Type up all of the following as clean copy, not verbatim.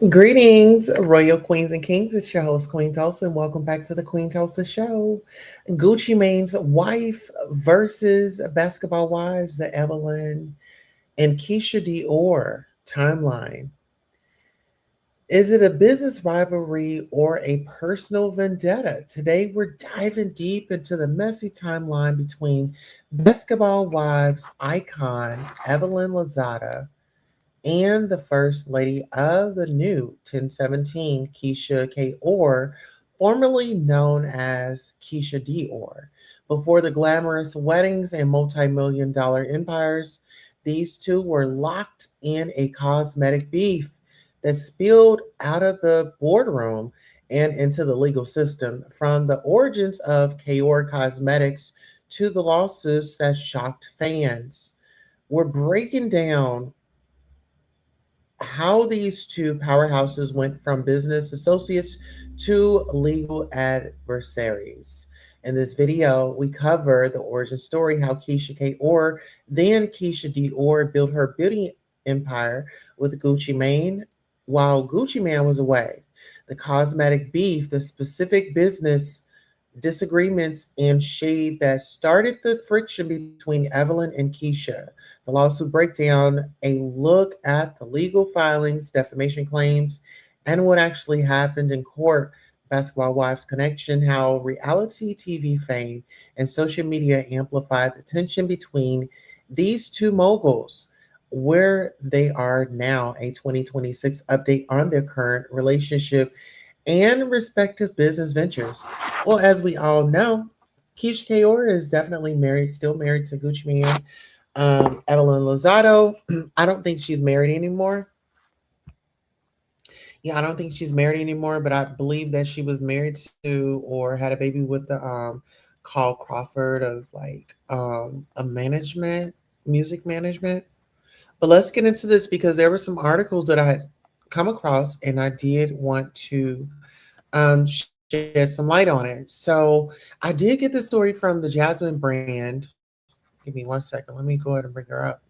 Greetings, royal queens and kings. It's your host, Queen Tulsa, and welcome back to the Queen Tulsa Show. Gucci Mane's wife versus basketball wives, the Evelyn and Keyshia Dior timeline. Is it a business rivalry or a personal vendetta? Today, we're diving deep into the messy timeline between basketball wives icon Evelyn Lozada and the First Lady of the new 1017, Keyshia Ka'oir, formerly known as Keyshia Dior. Before the glamorous weddings and multi-million dollar empires, these two were locked in a cosmetic beef that spilled out of the boardroom and into the legal system. From the origins of Ka'oir Cosmetics to the lawsuits that shocked fans. We're breaking down how these two powerhouses went from business associates to legal adversaries. In this video, we cover the origin story, how Keyshia Ka'oir, then Keyshia Dior, built her beauty empire with Gucci Mane while Gucci Mane was away. The cosmetic beef, the specific business disagreements and shade that started the friction between Evelyn and Keyshia. The lawsuit breakdown, a look at the legal filings, defamation claims, and what actually happened in court. Basketball Wives Connection, how reality TV fame and social media amplified the tension between these two moguls, where they are now, a 2026 update on their current relationship and respective business ventures. Well, as we all know, Keyshia Ka'oir is definitely married, still married to Gucci Mane. Evelyn Lozada, I don't think she's married anymore. Yeah, I don't think she's married anymore, but I believe that she was married to or had a baby with the Carl Crawford of like a management, music management. But let's get into this because there were some articles that I had come across and I did want to shed some light on it. So I did get the story from the Jasmine brand. Give me one second. Let me go ahead and bring her up.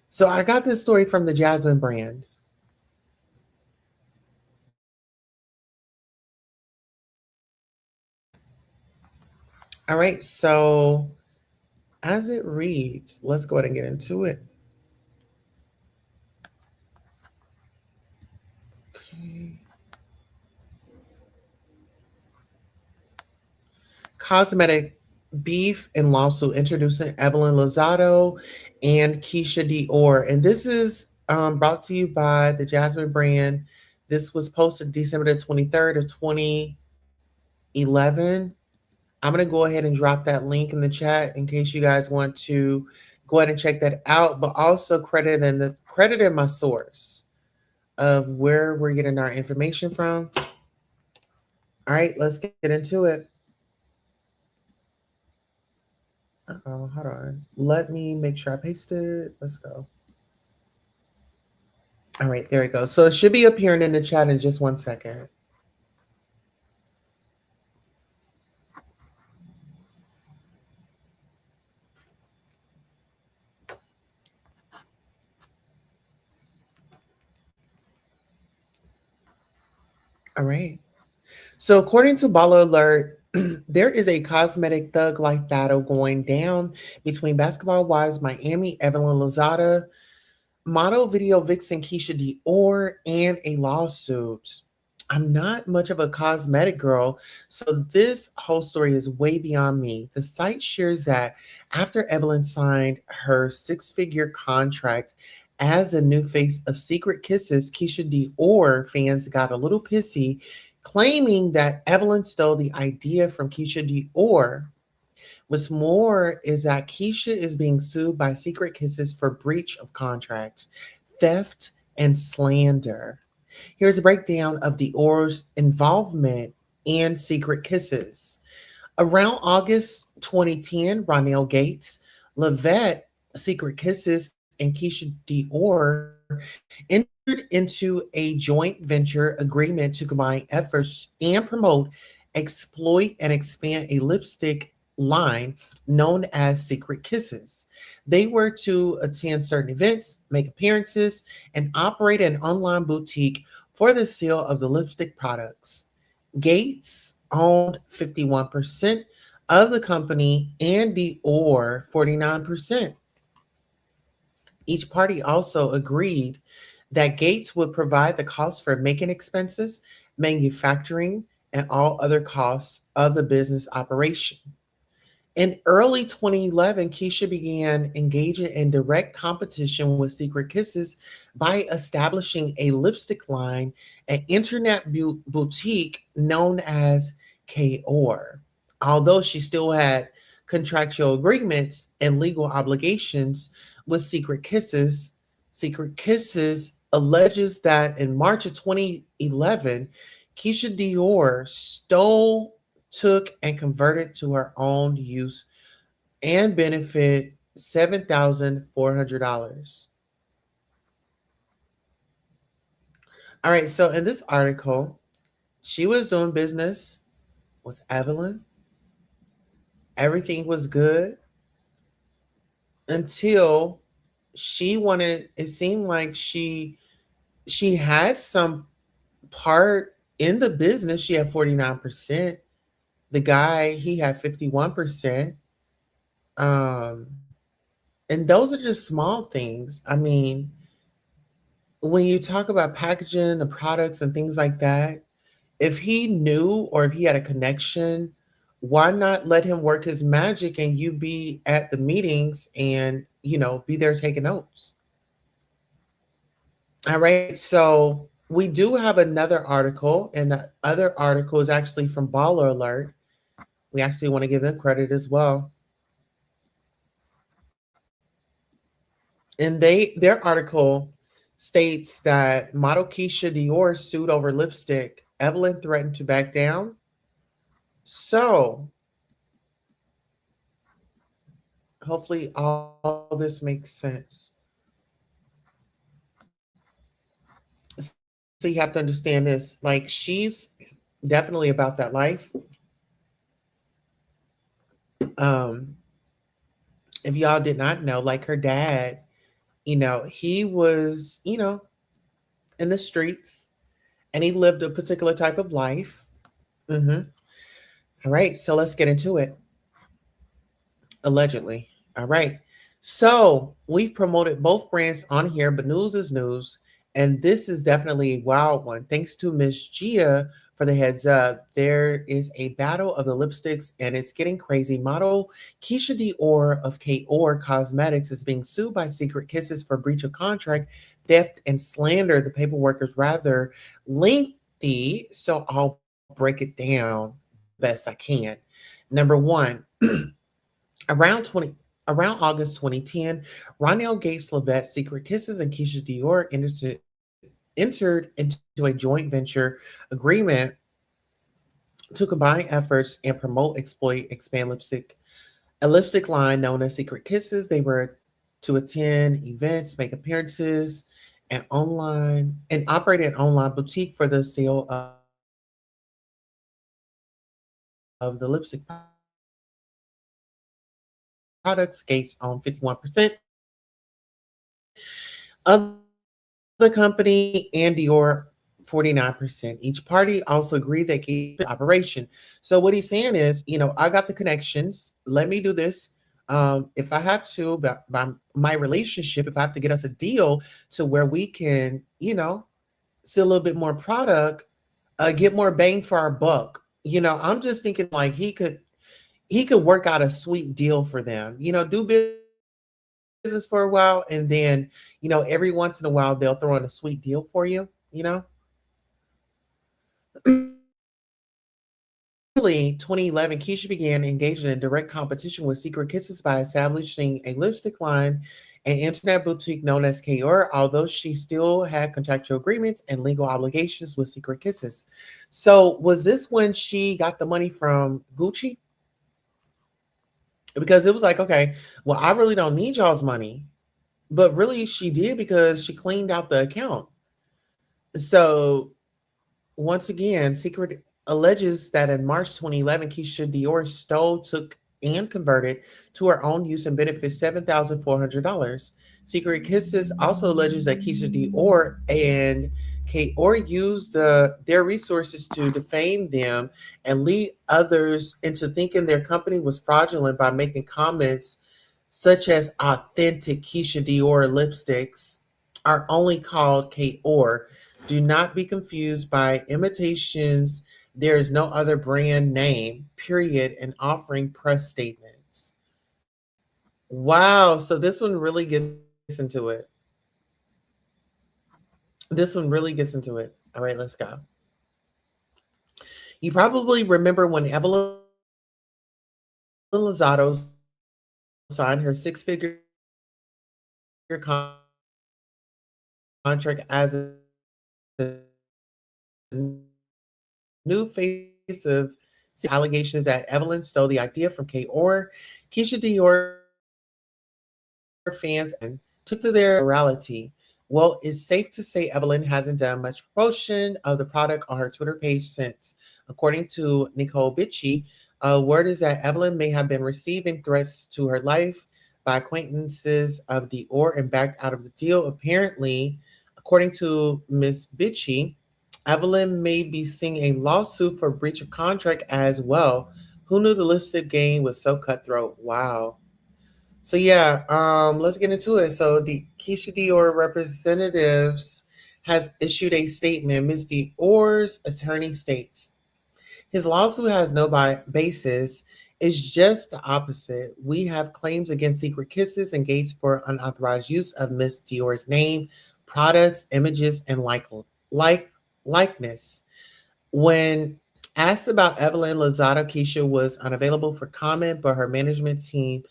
So I got this story from the Jasmine brand. All right. So as it reads, let's go ahead and get into it. Okay. Cosmetic Beef and lawsuit introducing Evelyn Lozada and Keyshia Dior. And this is brought to you by the Jasmine brand. This was posted December the 23rd of 2011. I'm going to go ahead and drop that link in the chat in case you guys want to go ahead and check that out, but also credit in my source of where we're getting our information from. All right, let's get into it. Oh, hold on. Let me make sure I paste it. Let's go. All right, there we go. So it should be appearing in the chat in just one second. All right. So according to Baller Alert, there is a cosmetic thug life battle going down between basketball wives Miami Evelyn Lozada, model video vixen Keyshia Dior, and a lawsuit. I'm not much of a cosmetic girl, so this whole story is way beyond me. The site shares that after Evelyn signed her six-figure contract as the new face of Secret Kisses, Keyshia Dior fans got a little pissy, claiming that Evelyn stole the idea from Keyshia Dior. What's more is that Keyshia is being sued by Secret Kisses for breach of contract, theft, and slander. Here's a breakdown of Dior's involvement in Secret Kisses. Around August 2010, Ronell Gates, Lavette, Secret Kisses, and Keyshia Dior entered into a joint venture agreement to combine efforts and promote, exploit, and expand a lipstick line known as Secret Kisses. They were to attend certain events, make appearances, and operate an online boutique for the sale of the lipstick products. Gates owned 51% of the company and Dior 49%. Each party also agreed that Gates would provide the costs for making expenses, manufacturing, and all other costs of the business operation. In early 2011, Keyshia began engaging in direct competition with Secret Kisses by establishing a lipstick line, an internet boutique known as Ka'oir. Although she still had contractual agreements and legal obligations with Secret Kisses alleges that in March of 2011, Keyshia Dior stole, took, and converted to her own use and benefit $7,400. All right, so in this article, she was doing business with Evelyn. Everything was good until she wanted, it seemed like she had some part in the business. She had 49%. The guy, he had 51%. Um, and those are just small things. I mean, when you talk about packaging the products and things like that, if he knew or if he had a connection, why not let him work his magic and you be at the meetings and, be there taking notes? All right. So we do have another article, and the other article is actually from Baller Alert. We actually want to give them credit as well. And their article states that model Keyshia Dior sued over lipstick. Evelyn threatened to back down. So hopefully all this makes sense. So you have to understand this. Like, she's definitely about that life. Um, if y'all did not know, like her dad, he was, in the streets and he lived a particular type of life. Hmm. All right, so let's get into it. Allegedly. All right. So we've promoted both brands on here, but news is news. And this is definitely a wild one. Thanks to Miss Gia for the heads up. There is a battle of the lipsticks and it's getting crazy. Model Keyshia Dior of Ka'oir Cosmetics is being sued by Secret Kisses for breach of contract, theft, and slander. The paperwork is rather lengthy, so I'll break it down best I can. Number one, Around 20 around August 2010, Ronell Gates Levette, Secret Kisses, and Keyshia Dior entered into a joint venture agreement to combine efforts and promote, exploit, expand a lipstick line known as Secret Kisses. They were to attend events, make appearances, and operate an online boutique for the sale of the lipstick products. Gates owned 51% of the company and Dior 49%. Each party also agreed that gave the operation. So what he's saying is, I got the connections. Let me do this. If I have to, by my relationship, if I have to get us a deal to where we can, see a little bit more product, get more bang for our buck. I'm just thinking like he could work out a sweet deal for them. Do business for a while, and then every once in a while they'll throw in a sweet deal for you. Early 2011, Keyshia began engaging in direct competition with Secret Kisses by establishing a lipstick line and internet boutique known as K'oir, although she still had contractual agreements and legal obligations with Secret Kisses. So was this when she got the money from Gucci? Because it was like, okay, well, I really don't need y'all's money. But really, she did because she cleaned out the account. So once again, Secret alleges that in March 2011, Keyshia Dior stole, took, and converted to her own use and benefit $7,400. Secret Kisses also alleges that Keyshia Dior and Ka'oir used their resources to defame them and lead others into thinking their company was fraudulent by making comments such as authentic Keyshia Dior lipsticks are only called Ka'oir. Do not be confused by imitations. There is no other brand name, period, and offering press statements. Wow. So this one really gets into it. This one really gets into it. All right, let's go. You probably remember when Evelyn Lozado signed her six-figure contract as a new face of allegations that Evelyn stole the idea from K'oir. Keyshia Dior fans took to their virality. Well, it's safe to say Evelyn hasn't done much promotion of the product on her Twitter page since. According to Nicole Bitchie, word is that Evelyn may have been receiving threats to her life by acquaintances of Dior and backed out of the deal. Apparently, according to Miss Bitchie, Evelyn may be seeing a lawsuit for breach of contract as well. Who knew the lipstick game was so cutthroat? Wow. So yeah, let's get into it. So the Keyshia Dior representatives has issued a statement. Ms. Dior's attorney states his lawsuit has no basis. It's just the opposite. We have claims against Secret Kisses engaged for unauthorized use of Miss Dior's name, products, images, and like likeness. When asked about Evelyn Lozada, Keyshia was unavailable for comment, but her management team,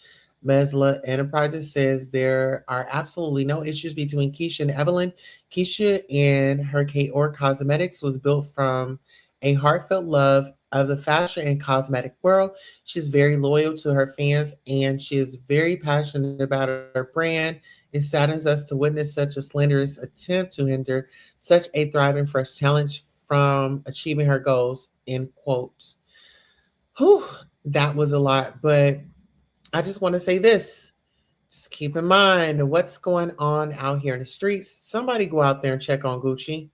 Mesla Enterprises, says there are absolutely no issues between Keyshia and Evelyn. Keyshia and her K'oir Cosmetics was built from a heartfelt love of the fashion and cosmetic world. She's very loyal to her fans and she is very passionate about her brand. It saddens us to witness such a slanderous attempt to hinder such a thriving fresh talent from achieving her goals. End quote. Whew, that was a lot, but I just want to say this. Just keep in mind what's going on out here in the streets. Somebody go out there and check on Gucci.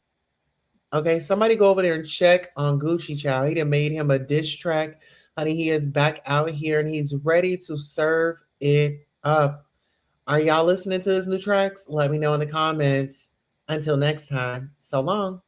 Okay, somebody go over there and check on Gucci Child. He done made him a diss track. Honey, he is back out here and he's ready to serve it up. Are y'all listening to his new tracks? Let me know in the comments. Until next time, so long.